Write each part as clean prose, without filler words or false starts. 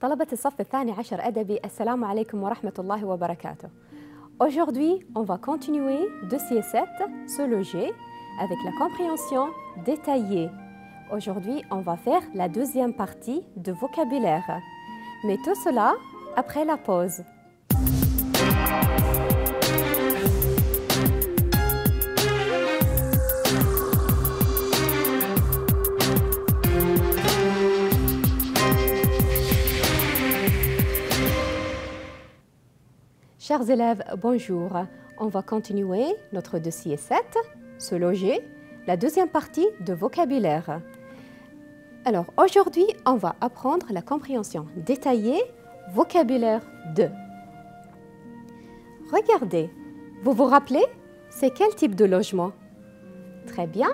طلبة الصف الثاني عشر أدبي السلام عليكم ورحمة الله وبركاته. Aujourd'hui, on va continuer dossier 7, se loger, avec la compréhension détaillée. Aujourd'hui, on va faire la deuxième partie de vocabulaire. Mais tout cela après la pause. Chers élèves, bonjour. On va continuer notre dossier 7, se loger, la deuxième partie de vocabulaire. Alors, aujourd'hui, on va apprendre la compréhension détaillée, vocabulaire 2. Regardez, vous vous rappelez, c'est quel type de logement? Très bien,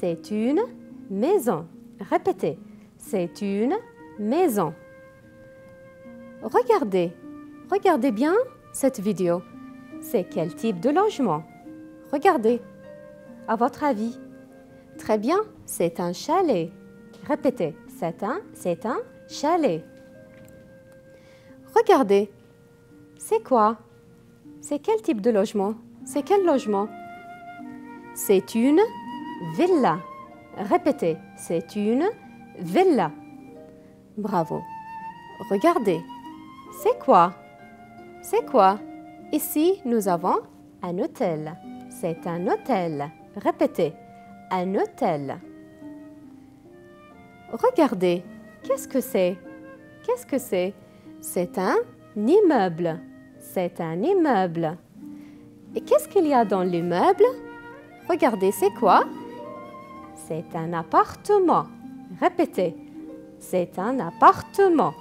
c'est une maison. Répétez, c'est une maison. Regardez bien cette vidéo. C'est quel type de logement? Regardez. À votre avis? Très bien, c'est un chalet. Répétez, c'est un chalet. Regardez. C'est quoi? C'est quel type de logement? C'est quel logement? C'est une villa. Répétez, c'est une villa. Bravo. Regardez. C'est quoi? C'est quoi? Ici, nous avons un hôtel. C'est un hôtel. Répétez, un hôtel. Regardez, qu'est-ce que c'est? Qu'est-ce que c'est? C'est un immeuble. C'est un immeuble. Et qu'est-ce qu'il y a dans l'immeuble? Regardez, c'est quoi? C'est un appartement. Répétez, c'est un appartement.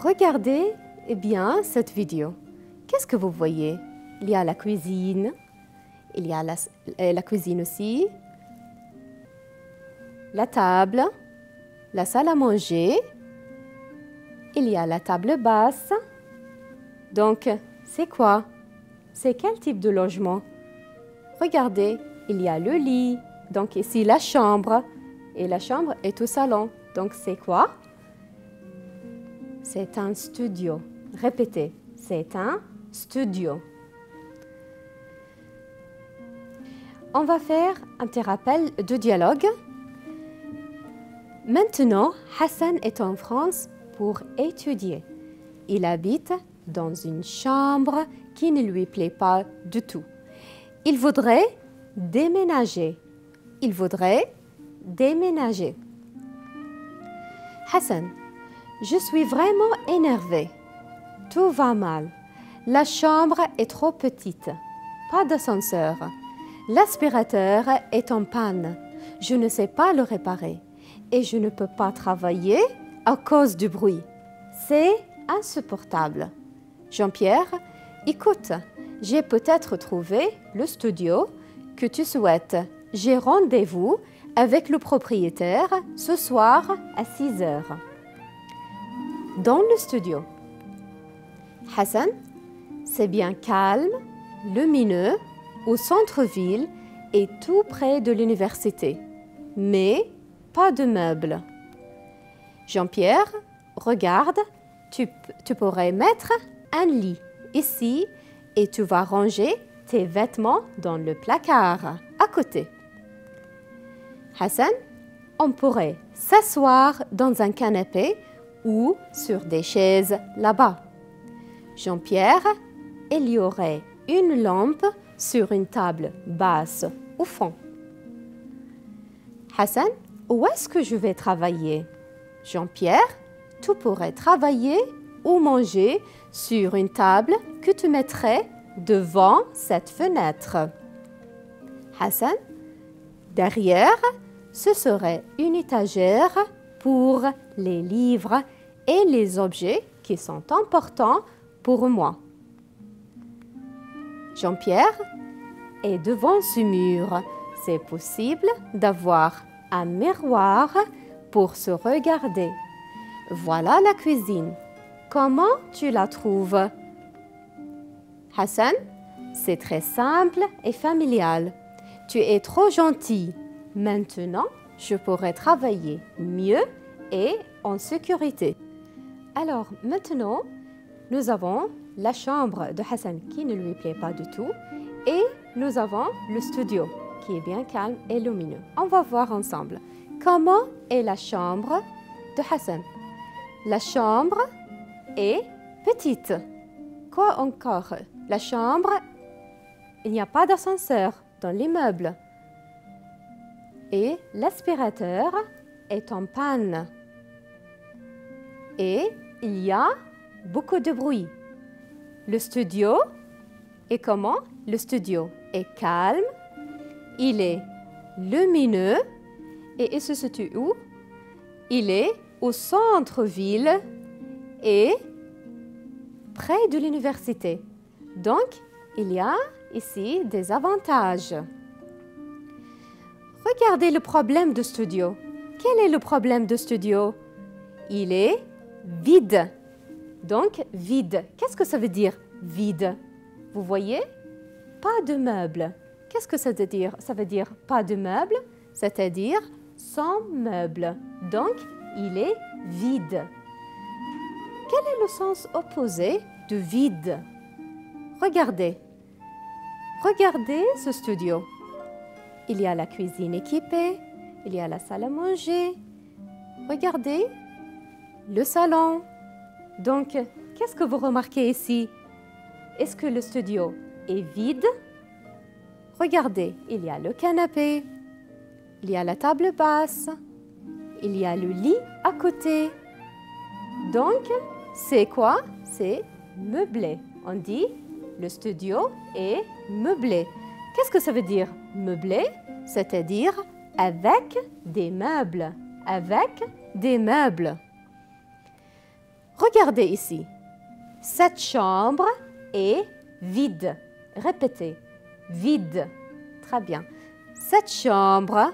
Regardez bien cette vidéo. Qu'est-ce que vous voyez? Il y a la cuisine. Il y a la cuisine aussi. La table. La salle à manger. Il y a la table basse. Donc, c'est quoi? C'est quel type de logement? Regardez, il y a le lit. Donc ici, la chambre. Et la chambre est au salon. Donc, c'est quoi? C'est un studio. Répétez, c'est un studio. On va faire un petit rappel de dialogue. Maintenant, Hassan est en France pour étudier. Il habite dans une chambre qui ne lui plaît pas du tout. Il voudrait déménager. Il voudrait déménager. Hassan, je suis vraiment énervée. Tout va mal. La chambre est trop petite. Pas d'ascenseur. L'aspirateur est en panne. Je ne sais pas le réparer. Et je ne peux pas travailler à cause du bruit. C'est insupportable. Jean-Pierre, écoute, j'ai peut-être trouvé le studio que tu souhaites. J'ai rendez-vous avec le propriétaire ce soir à 6 heures. Dans le studio. Hassan, c'est bien calme, lumineux, au centre-ville et tout près de l'université. Mais pas de meubles. Jean-Pierre, regarde, tu pourrais mettre un lit ici et tu vas ranger tes vêtements dans le placard à côté. Hassan, on pourrait s'asseoir dans un canapé ou sur des chaises là-bas. Jean-Pierre, il y aurait une lampe sur une table basse au fond. Hassan, où est-ce que je vais travailler? Jean-Pierre, tu pourrais travailler ou manger sur une table que tu mettrais devant cette fenêtre. Hassan, derrière, ce serait une étagère pour les livres et les objets qui sont importants pour moi. Jean-Pierre, et devant ce mur, c'est possible d'avoir un miroir pour se regarder. Voilà la cuisine. Comment tu la trouves? Hassan, c'est très simple et familial. Tu es trop gentil. Maintenant, je pourrais travailler mieux est en sécurité. Alors maintenant, nous avons la chambre de Hassan qui ne lui plaît pas du tout et nous avons le studio qui est bien calme et lumineux. On va voir ensemble comment est la chambre de Hassan. La chambre est petite. Quoi encore? La chambre, il n'y a pas d'ascenseur dans l'immeuble. Et l'aspirateur est en panne. Et il y a beaucoup de bruit. Le studio est comment? Le studio est calme, il est lumineux et il se situe où? Il est au centre-ville et près de l'université. Donc, il y a ici des avantages. Regardez le problème de studio. Quel est le problème de studio? Il est vide. Donc, vide. Qu'est-ce que ça veut dire, vide? Vous voyez? Pas de meubles. Qu'est-ce que ça veut dire? Ça veut dire pas de meubles, c'est-à-dire sans meubles. Donc, il est vide. Quel est le sens opposé de vide? Regardez. Regardez ce studio. Il y a la cuisine équipée, il y a la salle à manger. Regardez le salon. Donc, qu'est-ce que vous remarquez ici? Est-ce que le studio est vide? Regardez, il y a le canapé, il y a la table basse, il y a le lit à côté. Donc, c'est quoi? C'est meublé. On dit le studio est meublé. Qu'est-ce que ça veut dire meublé? C'est-à-dire avec des meubles. Avec des meubles. Regardez ici. Cette chambre est vide. Répétez. Vide. Très bien. Cette chambre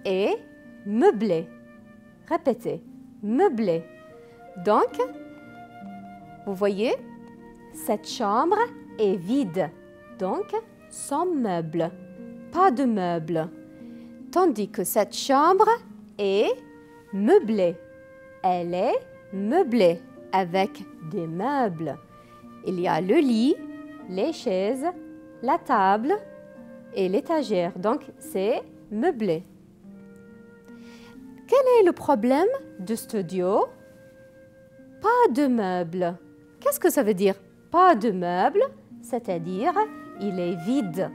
est meublée. Répétez. Meublée. Donc, vous voyez, cette chambre est vide. Donc, sans meubles. Pas de meubles. Tandis que cette chambre est meublée. Elle est meublée avec des meubles. Il y a le lit, les chaises, la table et l'étagère. Donc, c'est meublé. Quel est le problème du studio? Pas de meubles. Qu'est-ce que ça veut dire? Pas de meubles, c'est-à-dire il est vide.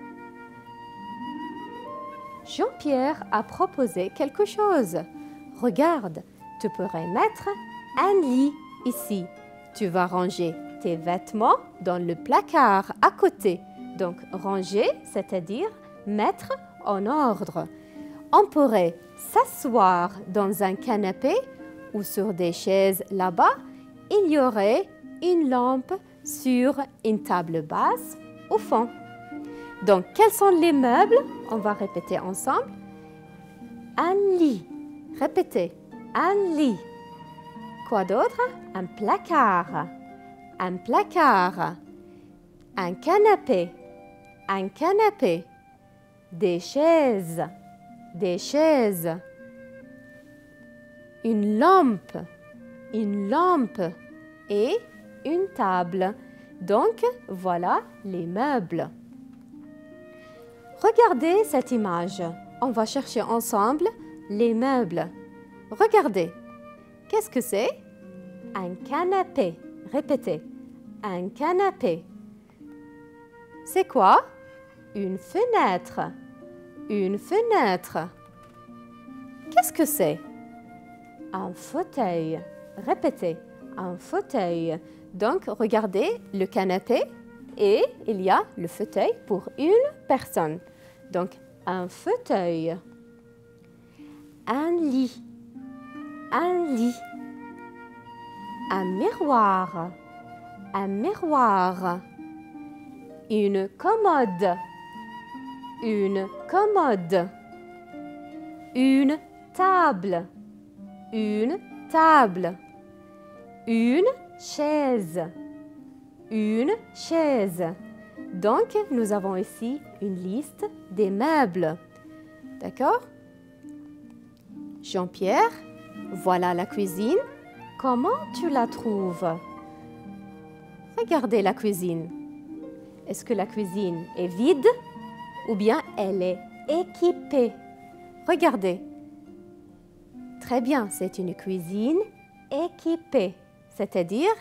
Jean-Pierre a proposé quelque chose. Regarde, tu pourrais mettre un lit ici. Tu vas ranger tes vêtements dans le placard à côté. Donc, ranger, c'est-à-dire mettre en ordre. On pourrait s'asseoir dans un canapé ou sur des chaises là-bas. Il y aurait une lampe sur une table basse au fond. Donc, quels sont les meubles? On va répéter ensemble. Un lit. Répétez. Un lit. Quoi d'autre? Un placard. Un placard. Un canapé. Un canapé. Des chaises. Des chaises. Une lampe. Une lampe. Et une table. Donc, voilà les meubles. Regardez cette image. On va chercher ensemble les meubles. Regardez. Qu'est-ce que c'est? Un canapé. Répétez. Un canapé. C'est quoi? Une fenêtre. Une fenêtre. Qu'est-ce que c'est? Un fauteuil. Répétez. Un fauteuil. Donc, regardez le canapé et il y a le fauteuil pour une personne. Donc, un fauteuil. Un lit. Un lit. Un miroir. Un miroir. Une commode. Une commode. Une table. Une table. Une chaise. Une chaise. Donc, nous avons ici une liste des meubles. D'accord? Jean-Pierre Voilà la cuisine. Comment tu la trouves? Regardez la cuisine. Est-ce que la cuisine est vide ou bien elle est équipée? Regardez. Très bien, c'est une cuisine équipée. C'est-à-dire,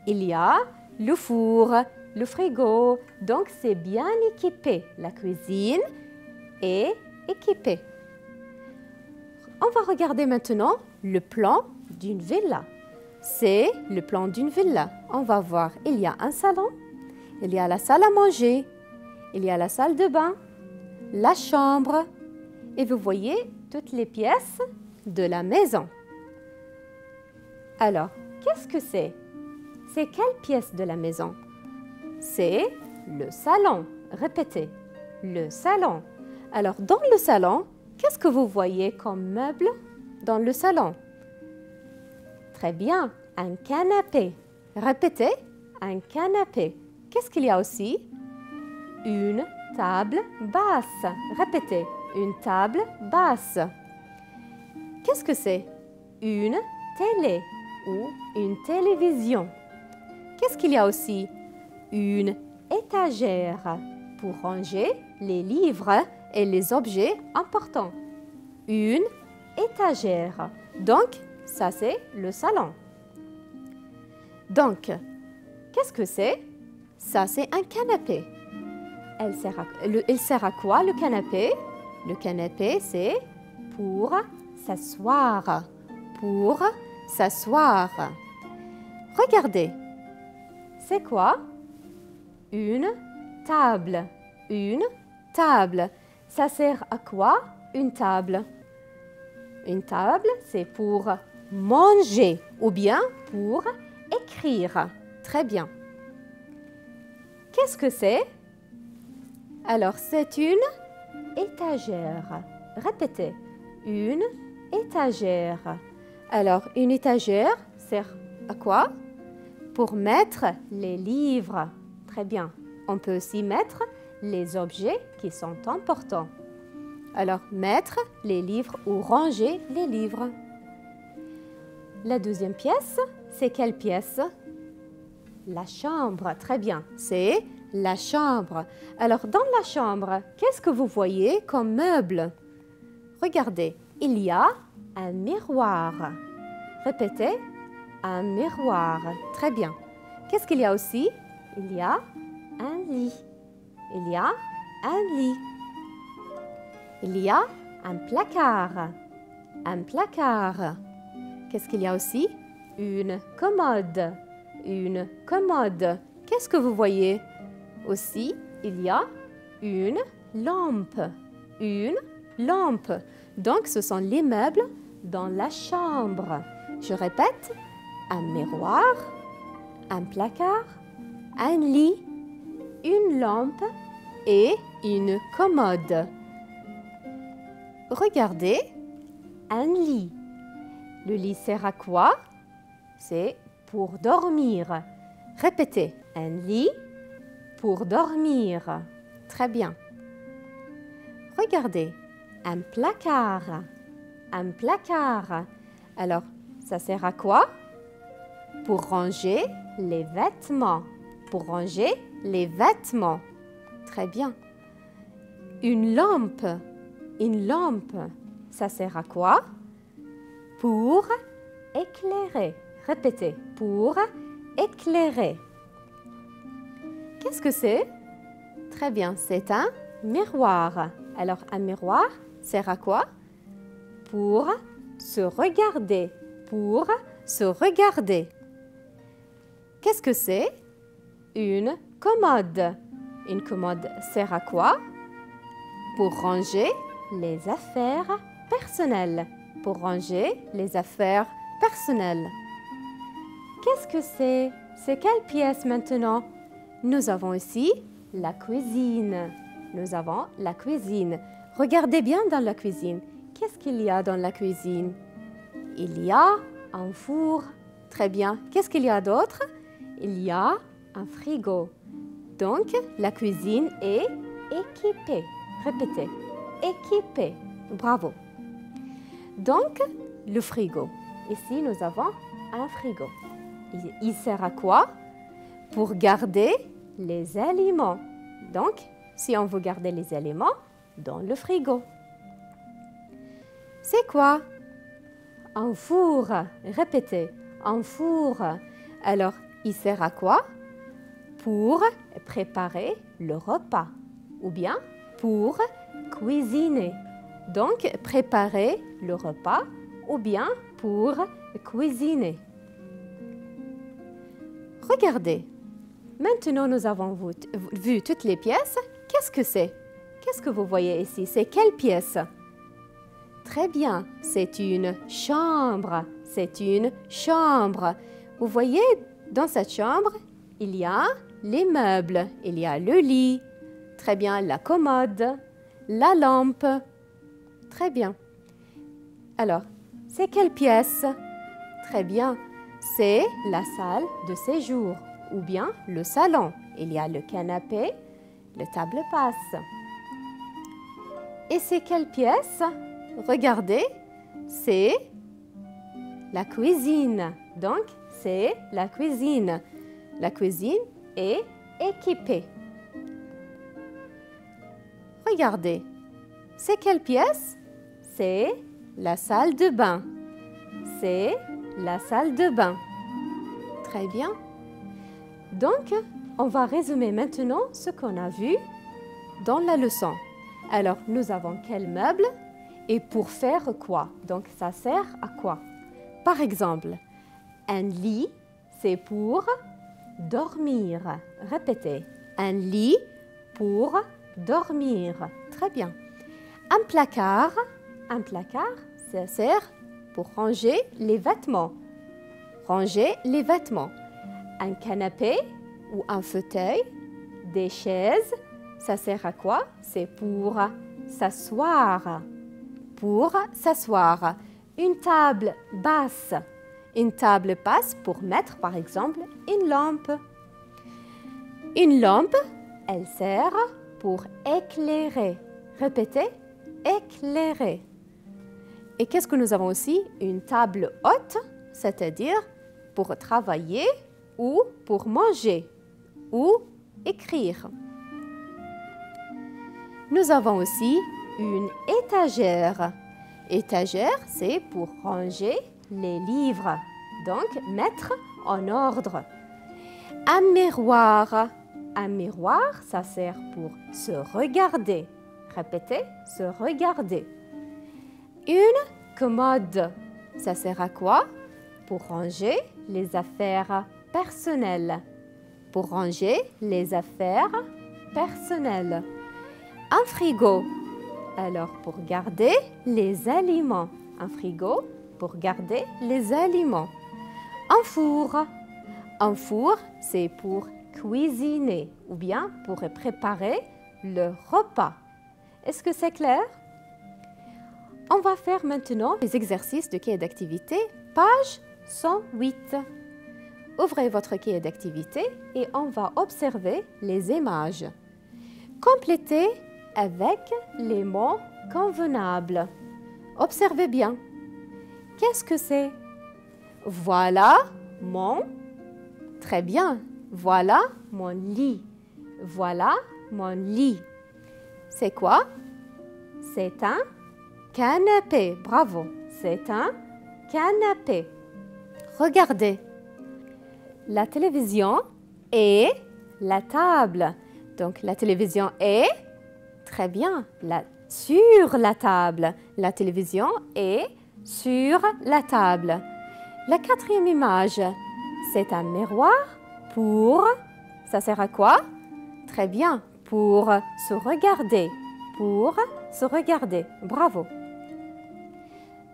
il y a le four, le frigo. Donc, c'est bien équipé. La cuisine est équipée. On va regarder maintenant le plan d'une villa. C'est le plan d'une villa. On va voir, il y a un salon, il y a la salle à manger, il y a la salle de bain, la chambre et vous voyez toutes les pièces de la maison. Alors, qu'est-ce que c'est? C'est quelle pièce de la maison? C'est le salon. Répétez, le salon. Alors, dans le salon, qu'est-ce que vous voyez comme meuble dans le salon? Très bien, un canapé. Répétez, un canapé. Qu'est-ce qu'il y a aussi? Une table basse. Répétez, une table basse. Qu'est-ce que c'est? Une télé ou une télévision. Qu'est-ce qu'il y a aussi? Une étagère pour ranger les livres et les objets importants. Une étagère. Donc, ça c'est le salon. Donc, qu'est-ce que c'est? Ça c'est un canapé. Il sert à quoi le canapé? Le canapé c'est pour s'asseoir. Pour s'asseoir. Regardez. C'est quoi? Une table. Une table. Ça sert à quoi une table? Une table, c'est pour manger ou bien pour écrire. Très bien. Qu'est-ce que c'est? Alors, c'est une étagère. Répétez. Une étagère. Alors, une étagère sert à quoi? Pour mettre les livres. Très bien. On peut aussi mettre les objets qui sont importants. Alors, mettre les livres ou ranger les livres. La deuxième pièce, c'est quelle pièce? La chambre. Très bien. C'est la chambre. Alors, dans la chambre, qu'est-ce que vous voyez comme meuble? Regardez, il y a un miroir. Répétez, un miroir. Très bien. Qu'est-ce qu'il y a aussi? Il y a un lit. Il y a un lit. Il y a un placard. Un placard. Qu'est-ce qu'il y a aussi? Une commode. Une commode. Qu'est-ce que vous voyez? Aussi, il y a une lampe. Une lampe. Donc, ce sont les meubles dans la chambre. Je répète, un miroir, un placard, un lit, une lampe et une commode. Regardez, un lit. Le lit sert à quoi? C'est pour dormir. Répétez, un lit pour dormir. Très bien. Regardez, un placard. Un placard. Alors, ça sert à quoi? Pour ranger les vêtements. Pour ranger les vêtements. Très bien. Une lampe. Une lampe. Ça sert à quoi? Pour éclairer. Répétez. Pour éclairer. Qu'est-ce que c'est? Très bien, c'est un miroir. Alors, un miroir sert à quoi? Pour se regarder. Pour se regarder. Qu'est-ce que c'est? Une commode. Une commode sert à quoi? Pour ranger les affaires personnelles. Pour ranger les affaires personnelles. Qu'est-ce que c'est? C'est quelle pièce maintenant? Nous avons ici la cuisine. Nous avons la cuisine. Regardez bien dans la cuisine. Qu'est-ce qu'il y a dans la cuisine? Il y a un four. Très bien. Qu'est-ce qu'il y a d'autre? Il y a un frigo. Donc, la cuisine est équipée. Répétez. Équipée. Bravo. Donc, le frigo. Ici, nous avons un frigo. Il sert à quoi? Pour garder les aliments. Donc, si on veut garder les aliments dans le frigo. C'est quoi? Un four. Répétez, un four. Alors, il sert à quoi? Pour préparer le repas ou bien pour cuisiner. Donc, préparer le repas ou bien pour cuisiner. Regardez, maintenant nous avons vu toutes les pièces. Qu'est-ce que c'est? Qu'est-ce que vous voyez ici? C'est quelle pièce? Très bien, c'est une chambre. C'est une chambre. Vous voyez, dans cette chambre, il y a les meubles. Il y a le lit. Très bien, la commode, la lampe. Très bien. Alors, c'est quelle pièce? Très bien, c'est la salle de séjour ou bien le salon. Il y a le canapé, le table passe. Et c'est quelle pièce? Regardez, c'est la cuisine. Donc, c'est la cuisine. La cuisine est équipée. Regardez, c'est quelle pièce? C'est la salle de bain. C'est la salle de bain. Très bien. Donc, on va résumer maintenant ce qu'on a vu dans la leçon. Alors, nous avons quel meuble et pour faire quoi? Donc, ça sert à quoi? Par exemple, un lit, c'est pour dormir. Répétez, un lit pour dormir. Très bien. Un placard, ça sert pour ranger les vêtements. Ranger les vêtements. Un canapé ou un fauteuil, des chaises, ça sert à quoi? C'est pour s'asseoir. Pour s'asseoir. Une table basse. Une table basse pour mettre, par exemple, une lampe. Une lampe, elle sert pour éclairer. Répétez, éclairer. Et qu'est-ce que nous avons aussi? Une table haute, c'est-à-dire pour travailler ou pour manger ou écrire. Nous avons aussi une étagère. Étagère, c'est pour ranger les livres, donc mettre en ordre. Un miroir. Un miroir, ça sert pour se regarder. Répétez, se regarder. Une commode, ça sert à quoi? Pour ranger les affaires personnelles. Pour ranger les affaires personnelles. Un frigo, alors pour garder les aliments. Un frigo pour garder les aliments. Un four. Un four, c'est pour cuisiner ou bien pour préparer le repas. Est-ce que c'est clair? On va faire maintenant les exercices de cahier d'activité, page 108. Ouvrez votre cahier d'activité et on va observer les images. Complétez avec les mots convenables. Observez bien. Qu'est-ce que c'est? Voilà mon... Très bien. Voilà mon lit. Voilà mon lit. C'est quoi? C'est un canapé. Bravo. C'est un canapé. Regardez. La télévision et la table. Donc, la télévision est très bien sur la table. La télévision est sur la table. La quatrième image, c'est un miroir pour... Ça sert à quoi? Très bien, pour se regarder. Pour se regarder. Bravo.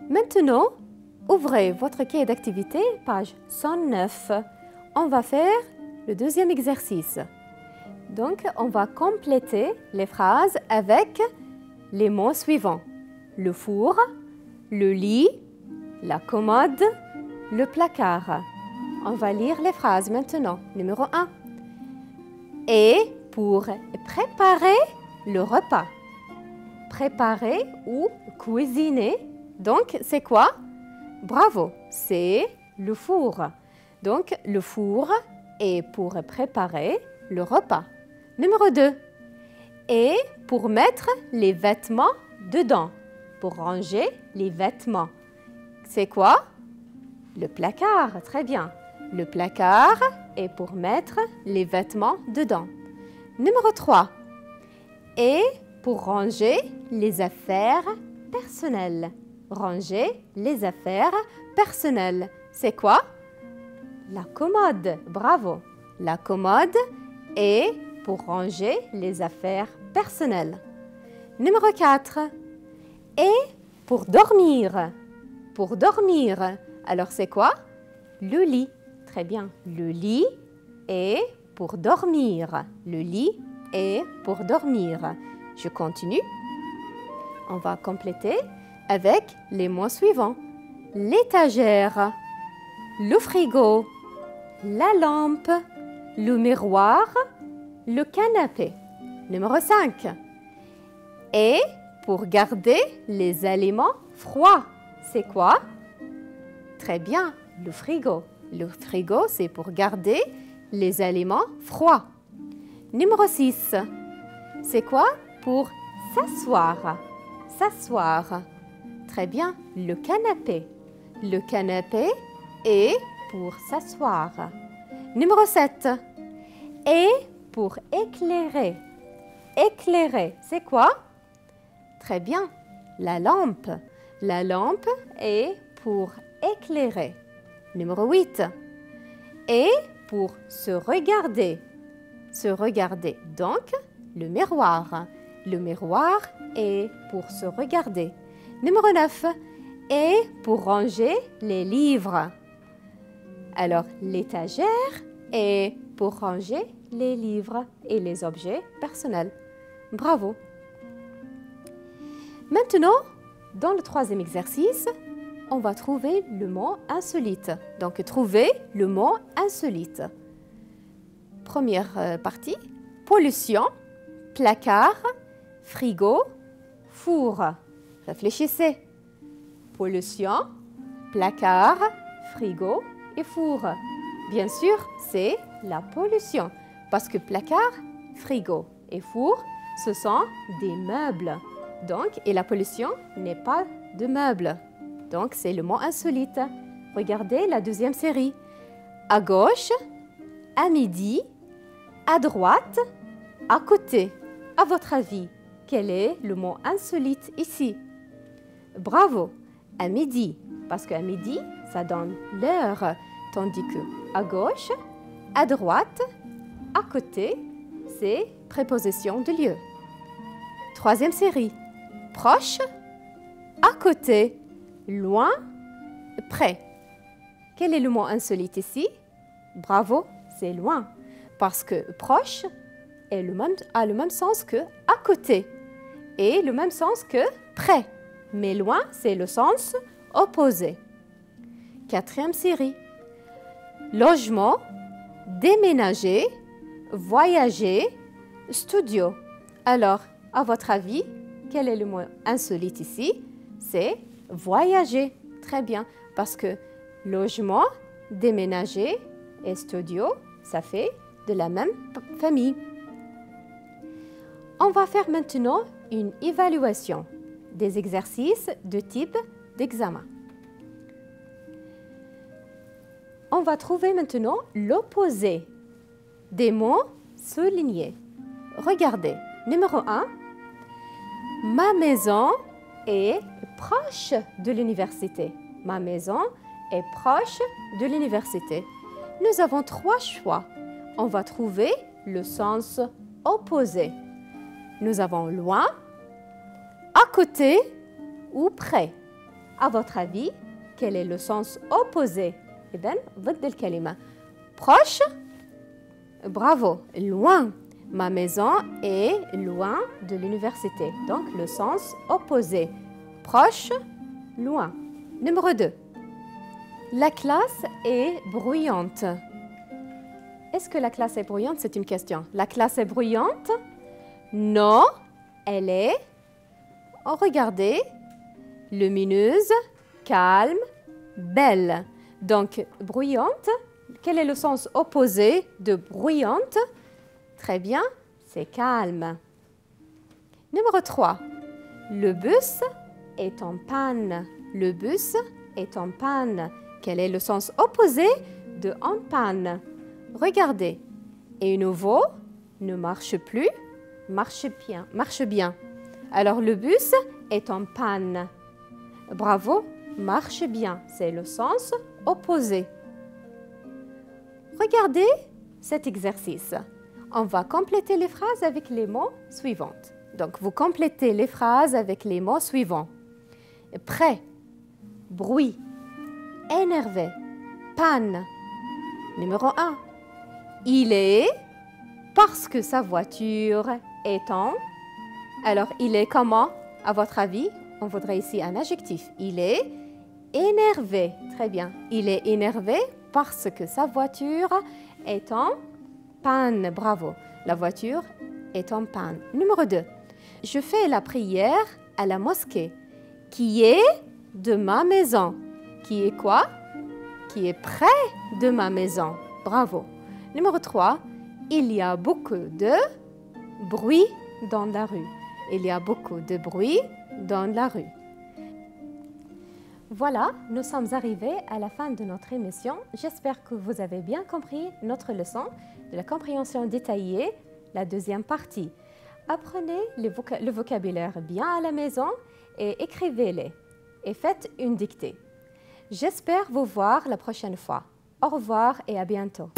Maintenant, ouvrez votre cahier d'activité, page 109. On va faire le deuxième exercice. Donc, on va compléter les phrases avec les mots suivants. Le four, le lit, la commode, le placard. On va lire les phrases maintenant. Numéro 1. Et pour préparer le repas. Préparer ou cuisiner. Donc, c'est quoi? Bravo, c'est le four. Donc, le four est pour préparer le repas. Numéro 2. Et pour mettre les vêtements dedans, pour ranger les vêtements. C'est quoi? Le placard, très bien. Le placard est pour mettre les vêtements dedans. Numéro 3. Et pour ranger les affaires personnelles. Ranger les affaires personnelles. C'est quoi? La commode. Bravo. La commode est pour ranger les affaires personnelles. Numéro 4. Et pour dormir. Pour dormir. Alors c'est quoi? Le lit. Très bien. Le lit est pour dormir. Le lit est pour dormir. Je continue. On va compléter avec les mots suivants. L'étagère, le frigo, la lampe, le miroir, le canapé. Numéro 5. Et pour garder les aliments froids. C'est quoi? Très bien, le frigo. Le frigo, c'est pour garder les aliments froids. Numéro 6. C'est quoi? Pour s'asseoir. S'asseoir. Très bien, le canapé. Le canapé est pour s'asseoir. Numéro 7. Et pour éclairer. Éclairer, c'est quoi? Très bien, la lampe. La lampe est pour éclairer. Numéro 8. Et pour se regarder. Se regarder, donc le miroir. Le miroir est pour se regarder. Numéro 9. Et pour ranger les livres. Alors, l'étagère est pour ranger les livres et les objets personnels. Bravo. Maintenant, dans le troisième exercice, on va trouver le mot insolite. Donc, trouver le mot insolite. Première partie, pollution, placard, frigo, four. Réfléchissez. Pollution, placard, frigo et four. Bien sûr, c'est la pollution parce que placard, frigo et four, ce sont des meubles. Donc, et la pollution n'est pas de meubles. Donc, c'est le mot insolite. Regardez la deuxième série. À gauche, à midi, à droite, à côté. À votre avis, quel est le mot insolite ici? Bravo, à midi, parce qu'à midi, ça donne l'heure, tandis que à gauche, à droite, à côté, c'est préposition de lieu. Troisième série, proche, à côté, loin, près. Quel est le mot insolite ici? Bravo, c'est loin, parce que proche a le même sens que à côté et le même sens que près. Mais loin, c'est le sens opposé. Quatrième série. Logement, déménager, voyager, studio. Alors, à votre avis, quel est le mot insolite ici? C'est voyager. Très bien, parce que logement, déménager et studio, ça fait de la même famille. On va faire maintenant une évaluation des exercices de type d'examen. On va trouver maintenant l'opposé des mots soulignés. Regardez, numéro 1, ma maison est proche de l'université. Ma maison est proche de l'université. Nous avons 3 choix. On va trouver le sens opposé. Nous avons loin, à côté ou près. À votre avis, quel est le sens opposé? Eh bien, ضد الكلمة. Proche, bravo, loin. Ma maison est loin de l'université. Donc, le sens opposé. Proche, loin. Numéro 2. La classe est bruyante. Est-ce que la classe est bruyante? C'est une question. La classe est bruyante? Non, elle est, regardez, lumineuse, calme, belle. Donc, bruyante, quel est le sens opposé de bruyante? Très bien, c'est calme. Numéro 3. Le bus est en panne. Le bus est en panne. Quel est le sens opposé de en panne? Regardez. Et nouveau, ne marche plus, marche bien. Alors, le bus est en panne. Bravo, marche bien. C'est le sens opposé. Regardez cet exercice. On va compléter les phrases avec les mots suivants. Donc, vous complétez les phrases avec les mots suivants. Prêt, bruit, énervé, panne. Numéro 1. Il est parce que sa voiture est en... Alors, il est comment, à votre avis? On voudrait ici un adjectif. Il est énervé. Très bien. Il est énervé parce que sa voiture est en panne. Bravo. La voiture est en panne. Numéro 2. Je fais la prière à la mosquée qui est de ma maison. Qui est quoi? Qui est près de ma maison. Bravo. Numéro 3. Il y a beaucoup de bruit dans la rue. Il y a beaucoup de bruit dans la rue. Voilà, nous sommes arrivés à la fin de notre émission. J'espère que vous avez bien compris notre leçon de la compréhension détaillée, la deuxième partie. Apprenez le vocabulaire bien à la maison et écrivez-les. Et faites une dictée. J'espère vous voir la prochaine fois. Au revoir et à bientôt.